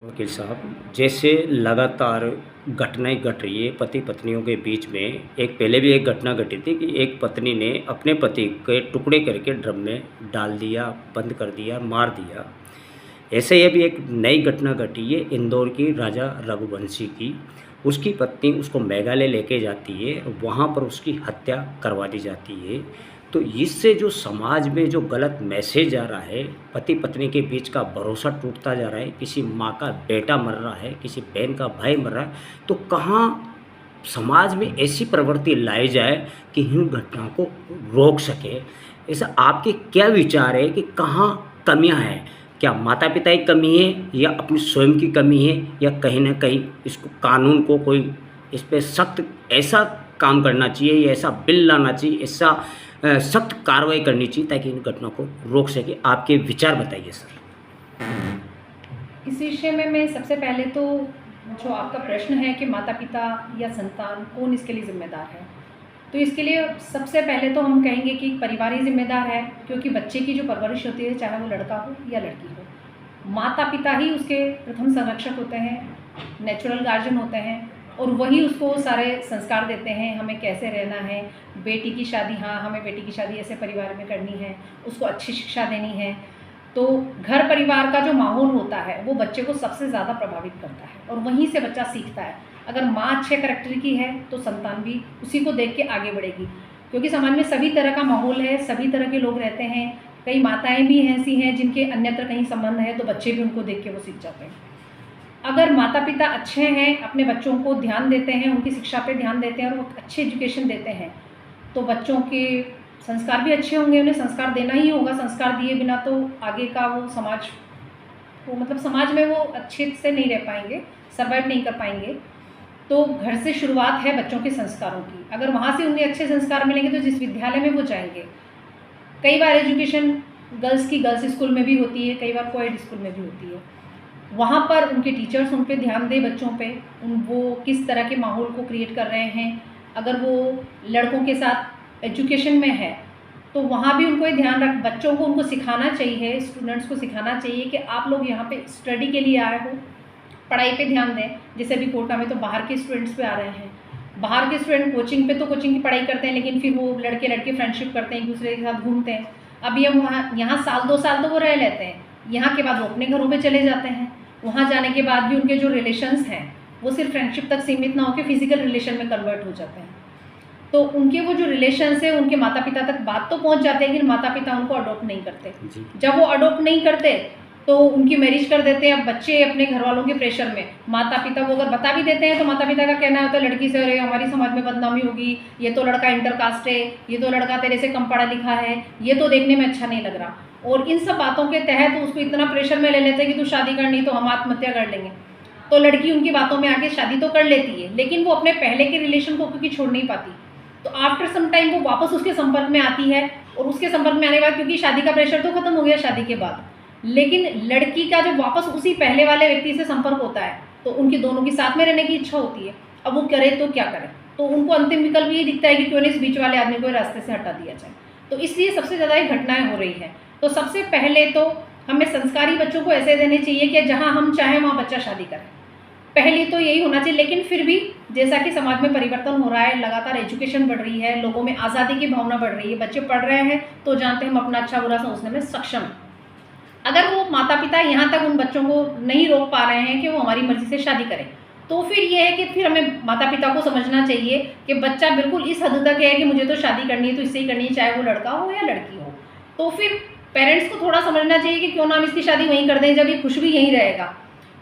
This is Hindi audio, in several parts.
वकील साहब, जैसे लगातार घटनाएं घट रही है पति पत्नियों के बीच में। एक पहले भी एक घटना घटी थी कि एक पत्नी ने अपने पति के टुकड़े करके ड्रम में डाल दिया, बंद कर दिया, मार दिया। ऐसे ही अभी एक नई घटना घटी है इंदौर की राजा रघुवंशी की। उसकी पत्नी उसको मेघालय लेके जाती है, वहाँ पर उसकी हत्या करवा दी जाती है। तो इससे जो समाज में जो गलत मैसेज आ रहा है, पति पत्नी के बीच का भरोसा टूटता जा रहा है, किसी माँ का बेटा मर रहा है, किसी बहन का भाई मर रहा है, तो कहाँ समाज में ऐसी प्रवृत्ति लाई जाए कि इन घटनाओं को रोक सके। ऐसा आपके क्या विचार है कि कहाँ कमियां हैं? क्या माता पिता की कमी है या अपनी स्वयं की कमी है, या कहीं ना कहीं इसको कानून को कोई इस पे सख्त ऐसा काम करना चाहिए या ऐसा बिल लाना चाहिए, ऐसा सख्त कार्रवाई करनी चाहिए ताकि इन घटनाओं को रोक सके? आपके विचार बताइए सर। इस विषय में मैं सबसे पहले तो जो आपका प्रश्न है कि माता पिता या संतान कौन इसके लिए ज़िम्मेदार है, तो इसके लिए सबसे पहले तो हम कहेंगे कि परिवार ही ज़िम्मेदार है, क्योंकि बच्चे की जो परवरिश होती है, चाहे वो लड़का हो या लड़की हो, माता पिता ही उसके प्रथम संरक्षक होते हैं, नेचुरल गार्जियन होते हैं, और वही उसको सारे संस्कार देते हैं, हमें कैसे रहना है। बेटी की शादी, हाँ हमें बेटी की शादी ऐसे परिवार में करनी है, उसको अच्छी शिक्षा देनी है। तो घर परिवार का जो माहौल होता है वो बच्चे को सबसे ज़्यादा प्रभावित करता है, और वहीं से बच्चा सीखता है। अगर माँ अच्छे करैक्टर की है तो संतान भी उसी को देख के आगे बढ़ेगी, क्योंकि समाज में सभी तरह का माहौल है, सभी तरह के लोग रहते हैं। कई माताएं भी ऐसी हैं जिनके अन्यत्र कहीं संबंध है, तो बच्चे भी उनको देख के वो सीख जाते हैं। अगर माता पिता अच्छे हैं, अपने बच्चों को ध्यान देते हैं, उनकी शिक्षा पे ध्यान देते हैं और वो अच्छी एजुकेशन देते हैं, तो बच्चों के संस्कार भी अच्छे होंगे। उन्हें संस्कार देना ही होगा, संस्कार दिए बिना तो आगे का वो समाज वो मतलब समाज में वो अच्छे से नहीं रह पाएंगे, सर्वाइव नहीं कर पाएंगे। तो घर से शुरुआत है बच्चों के संस्कारों की। अगर वहाँ से उन्हें अच्छे संस्कार मिलेंगे तो जिस विद्यालय में वो जाएंगे, कई बार एजुकेशन गर्ल्स की गर्ल्स स्कूल में भी होती है, कई बार कोएड स्कूल में भी होती है, वहाँ पर उनके टीचर्स उन पे ध्यान दें, बच्चों पे वो किस तरह के माहौल को क्रिएट कर रहे हैं। अगर वो लड़कों के साथ एजुकेशन में है तो वहाँ भी उनको ये ध्यान रख, बच्चों को उनको सिखाना चाहिए, स्टूडेंट्स को सिखाना चाहिए कि आप लोग यहाँ पे स्टडी के लिए आए हो, पढ़ाई पे ध्यान दें। जैसे अभी कोटा में तो बाहर के स्टूडेंट्स पे आ रहे हैं, बाहर के स्टूडेंट कोचिंग पे तो कोचिंग की पढ़ाई करते हैं, लेकिन फिर वो लड़के लड़के फ्रेंडशिप करते हैं, एक दूसरे के साथ घूमते हैं। अभी हम वहाँ यहाँ साल 2 साल तो वो रह लेते हैं, यहाँ के बाद वो अपने घरों पर चले जाते हैं। वहाँ जाने के बाद भी उनके जो रिलेशंस हैं वो सिर्फ फ्रेंडशिप तक सीमित ना होकर फिजिकल रिलेशन में कन्वर्ट हो जाते हैं। तो उनके वो जो रिलेशंस है उनके माता पिता तक बात तो पहुंच जाते हैं, लेकिन माता पिता उनको अडॉप्ट नहीं करते। जब वो अडॉप्ट नहीं करते तो उनकी मैरिज कर देते हैं। अब बच्चे अपने घर वालों के प्रेशर में, माता पिता वो अगर बता भी देते हैं तो माता पिता का कहना होता है लड़की से, अरे हमारी समाज में बदनामी होगी, ये तो लड़का इंटरकास्ट है, ये तो लड़का तेरे से कम पढ़ा लिखा है, ये तो देखने में अच्छा नहीं लग रहा। और इन सब बातों के तहत उसको इतना प्रेशर में ले लेते हैं कि तू शादी करनी तो हम आत्महत्या कर लेंगे। तो लड़की उनकी बातों में आके शादी तो कर लेती है, लेकिन वो अपने पहले के रिलेशन को क्योंकि छोड़ नहीं पाती, तो आफ्टर सम टाइम वो वापस उसके संपर्क में आती है। और उसके संपर्क में आने के बाद, क्योंकि शादी का प्रेशर तो खत्म हो गया शादी के बाद, लेकिन लड़की का जब वापस उसी पहले वाले व्यक्ति से संपर्क होता है तो उनकी दोनों की साथ में रहने की इच्छा होती है। अब वो करे तो क्या करे, तो उनको अंतिम विकल्प ये दिखता है कि क्यों नहीं इस बीच वाले आदमी को रास्ते से हटा दिया जाए। तो इसलिए सबसे ज़्यादा ये घटनाएं हो रही हैं। तो सबसे पहले तो हमें संस्कारी बच्चों को ऐसे देने चाहिए कि जहाँ हम चाहें वहाँ बच्चा शादी करे, पहली तो यही होना चाहिए। लेकिन फिर भी जैसा कि समाज में परिवर्तन हो रहा है, लगातार एजुकेशन बढ़ रही है, लोगों में आज़ादी की भावना बढ़ रही है, बच्चे पढ़ रहे हैं तो जानते हैं हम अपना अच्छा बुरा सोचने में सक्षम हैं। अगर वो माता पिता यहाँ तक उन बच्चों को नहीं रोक पा रहे हैं कि वो हमारी मर्ज़ी से शादी करें, तो फिर ये है कि फिर हमें माता पिता को समझना चाहिए कि बच्चा बिल्कुल इस हद तक है कि मुझे तो शादी करनी है तो इससे ही करनी है, चाहे वो लड़का हो या लड़की हो। तो फिर पेरेंट्स को थोड़ा समझना चाहिए कि क्यों ना हम इसकी शादी वहीं कर दें, जब ये खुश भी यहीं रहेगा।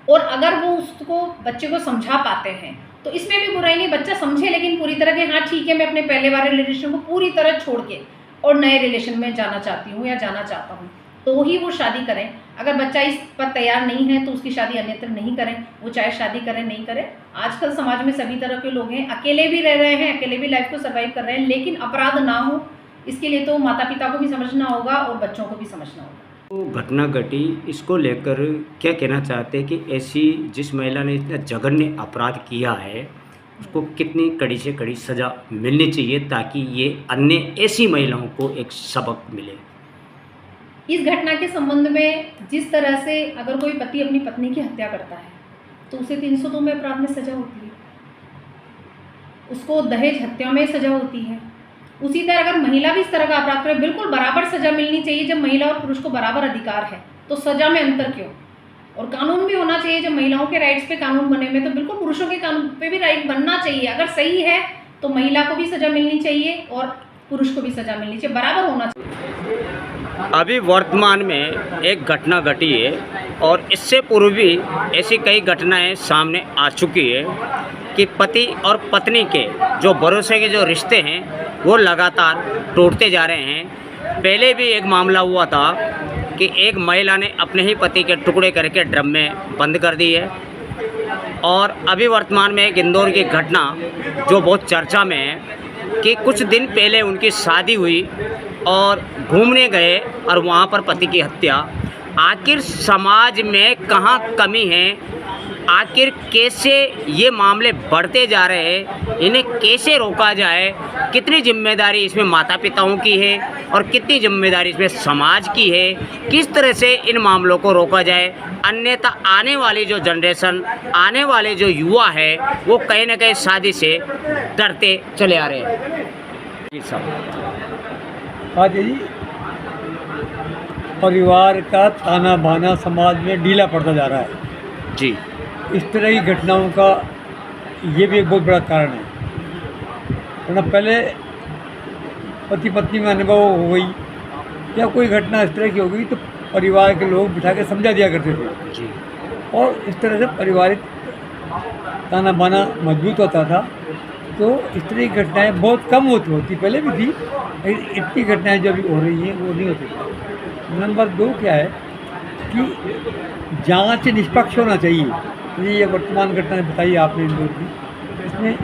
और अगर वो उसको बच्चे को समझा पाते हैं तो इसमें भी बुराई नहीं, बच्चा समझे लेकिन पूरी तरह के, हाँ ठीक है मैं अपने पहले वाले रिलेशन को पूरी तरह छोड़ के और नए रिलेशन में जाना चाहती हूँ या जाना चाहता हूँ, तो ही वो शादी करें। अगर बच्चा इस पर तैयार नहीं है तो उसकी शादी अन्यत्र नहीं करें, वो चाहे शादी करें नहीं करें। आजकल समाज में सभी तरह के लोग हैं, अकेले भी रह रहे हैं, अकेले भी लाइफ को सर्वाइव कर रहे हैं, लेकिन अपराध ना हो इसके लिए तो माता पिता को भी समझना होगा और बच्चों को भी समझना होगा। तो घटना घटी, इसको लेकर क्या कहना चाहते हैं कि ऐसी जिस महिला ने इतना जघन्य अपराध किया है उसको कितनी कड़ी से कड़ी सज़ा मिलनी चाहिए ताकि ये अन्य ऐसी महिलाओं को एक सबक मिले? इस घटना के संबंध में जिस तरह से अगर कोई पति अपनी पत्नी की हत्या करता है तो उसे 302 में अपराध में सजा होती है, उसको दहेज हत्या में सजा होती है। उसी तरह अगर महिला भी इस तरह का अपराध करे, बिल्कुल बराबर सजा मिलनी चाहिए। जब महिला और पुरुष को बराबर अधिकार है तो सजा में अंतर क्यों? और कानून भी होना चाहिए, जब महिलाओं के राइट्स पे कानून बने हुए तो बिल्कुल पुरुषों के कानून पे भी राइट बनना चाहिए। अगर सही है तो महिला को भी सजा मिलनी चाहिए और पुरुष को भी सजा मिलनी चाहिए, बराबर होना चाहिए। अभी वर्तमान में एक घटना घटी है और इससे पूर्व भी ऐसी कई घटनाएं सामने आ चुकी है कि पति और पत्नी के जो भरोसे के जो रिश्ते हैं वो लगातार टूटते जा रहे हैं। पहले भी एक मामला हुआ था कि एक महिला ने अपने ही पति के टुकड़े करके ड्रम में बंद कर दी है, और अभी वर्तमान में एक इंदौर की घटना जो बहुत चर्चा में है कि कुछ दिन पहले उनकी शादी हुई और घूमने गए और वहाँ पर पति की हत्या। आखिर समाज में कहाँ कमी है, आखिर कैसे ये मामले बढ़ते जा रहे हैं, इन्हें कैसे रोका जाए, कितनी जिम्मेदारी इसमें माता पिताओं की है और कितनी जिम्मेदारी इसमें समाज की है, किस तरह से इन मामलों को रोका जाए। अन्यथा आने वाली जो जनरेशन, आने वाले जो युवा है वो कहीं ना कहीं शादी से डरते चले आ रहे हैं। जी साहब। हाँ जी, परिवार का ताना बाना समाज में ढीला पड़ता जा रहा है जी। इस तरह की घटनाओं का ये भी एक बहुत बड़ा कारण है। वरना पहले पति पत्नी में अनुभव हो गई या कोई घटना इस तरह की हो गई तो परिवार के लोग बिठा के समझा दिया करते थे जी। और इस तरह से पारिवारिक ताना बाना मजबूत होता था। तो इस तरह की घटनाएं बहुत कम होती पहले भी थी, लेकिन इतनी घटनाएं जो अभी हो रही हैं वो नहीं होती। नंबर 2 क्या है कि जांच निष्पक्ष होना चाहिए। ये वर्तमान घटना बताई आपने इंदौर की, इसमें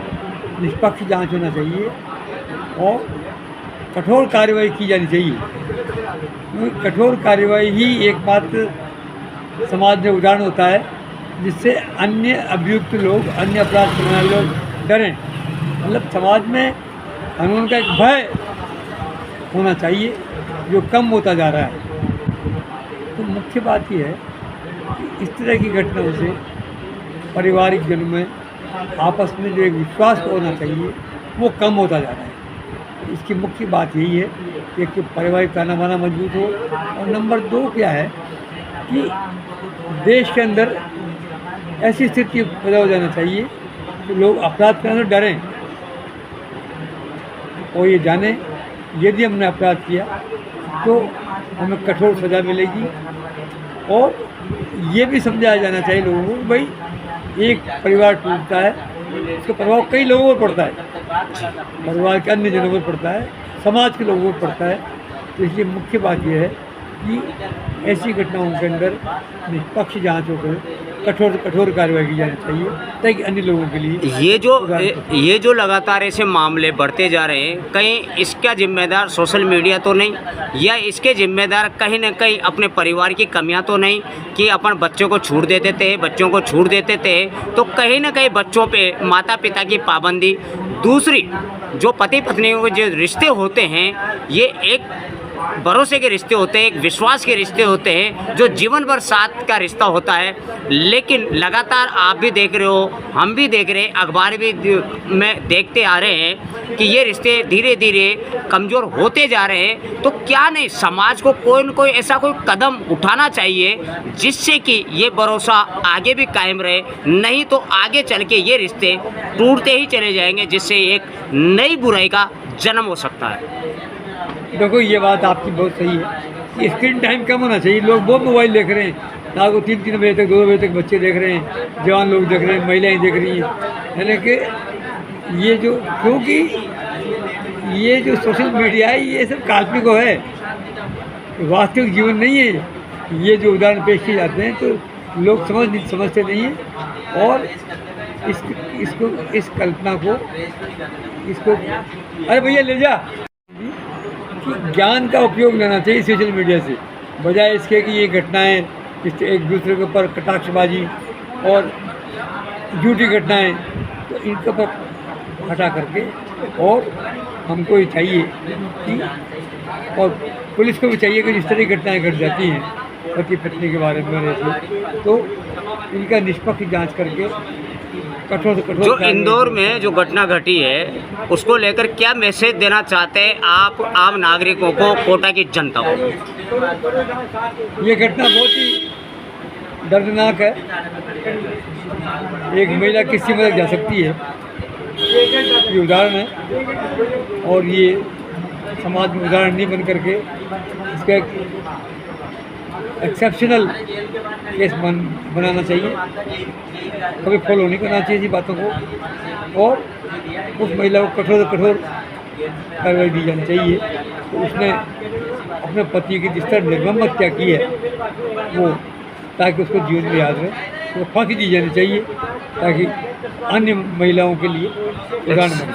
निष्पक्ष जांच होना चाहिए और कठोर कार्रवाई की जानी चाहिए, क्योंकि कठोर कार्रवाई ही एकमात्र समाज में उदाहरण होता है जिससे अन्य अभियुक्त लोग, अन्य अपराध करने वाले लोग डरें। मतलब समाज में कानून का एक भय होना चाहिए जो कम होता जा रहा है। तो मुख्य बात यह है कि इस तरह की घटनाओं से पारिवारिक जनों में आपस में जो एक विश्वास होना चाहिए वो कम होता जा रहा है। इसकी मुख्य बात यही है कि एक पारिवारिक ताना बाना मजबूत हो, और नंबर 2 क्या है कि देश के अंदर ऐसी स्थिति पैदा हो जाना चाहिए कि लोग अपराध करने से डरें और ये जाने यदि हमने अपराध किया तो हमें कठोर सज़ा मिलेगी। और ये भी समझाया जाना चाहिए लोगों को, भाई एक परिवार टूटता है उसका प्रभाव कई लोगों पर पड़ता है, परिवार के अन्य जनों पर पड़ता है, समाज के लोगों पर पड़ता है। तो इसलिए मुख्य बात यह है कि ऐसी घटनाओं के अंदर निष्पक्ष जांच होकर कठोर कार्रवाई की जानी चाहिए ताकि अन्य लोगों के लिए ये जो लगातार ऐसे मामले बढ़ते जा रहे हैं, कहीं इसका जिम्मेदार सोशल मीडिया तो नहीं, या इसके जिम्मेदार कहीं ना कहीं अपने परिवार की कमियां तो नहीं कि अपन बच्चों को छूट देते थे, तो कहीं ना कहीं बच्चों पे माता पिता की पाबंदी। दूसरी जो पति पत्नियों के जो रिश्ते होते हैं ये एक भरोसे के रिश्ते होते हैं, एक विश्वास के रिश्ते होते हैं जो जीवन भर साथ का रिश्ता होता है। लेकिन लगातार आप भी देख रहे हो, हम भी देख रहे हैं, अखबार भी में देखते आ रहे हैं कि ये रिश्ते धीरे धीरे कमज़ोर होते जा रहे हैं। तो क्या नहीं समाज को कोई न कोई ऐसा कोई कदम उठाना चाहिए जिससे कि ये भरोसा आगे भी कायम रहे, नहीं तो आगे चल के ये रिश्ते टूटते ही चले जाएंगे जिससे एक नई बुराई का जन्म हो सकता है। देखो ये बात आपकी बहुत सही है कि स्क्रीन टाइम कम होना चाहिए। लोग बहुत मोबाइल देख रहे हैं, रात को 3-3 बजे तक 2 बजे तक बच्चे देख रहे हैं, जवान लोग देख रहे हैं, महिलाएं देख रही हैं। यानी कि ये जो क्योंकि ये जो सोशल मीडिया है ये सब काल्पनिक है, वास्तविक जीवन नहीं है। ये जो उदाहरण पेश किए जाते हैं तो लोग समझते नहीं हैं और इस कल्पना को अरे भैया ले जा कि ज्ञान का उपयोग लेना चाहिए सोशल मीडिया से, बजाय इसके कि ये घटनाएं एक दूसरे के ऊपर कटाक्षबाजी और झूठी घटनाएं, तो इनके ऊपर हटा करके और हमको ये चाहिए कि और पुलिस को भी चाहिए कि जिस तरह की घटनाएँ घट जाती हैं पति पत्नी के बारे में ऐसे, तो इनका निष्पक्ष जांच करके कठोर से कठोर जो कार्रवाई इंदौर की। में जो घटना घटी है उसको लेकर क्या मैसेज देना चाहते हैं आप आम नागरिकों को, कोटा की जनता को? ये घटना बहुत ही दर्दनाक है। एक महिला किसी में जा सकती है, ये उदाहरण है, और ये समाज में उदाहरण नहीं बन करके इसका एक एक्सेप्शनल केस बनाना चाहिए, कभी फॉलो नहीं करना चाहिए इसी बातों को, और उस महिला को कठोर से कठोर कार्रवाई दी जानी चाहिए। तो उसने अपने पति की जिस तरह निर्मम हत्या की है वो, ताकि उसको जीवन में याद रहे, तो फांसी दी जानी चाहिए ताकि अन्य महिलाओं के लिए उदाहरण बने।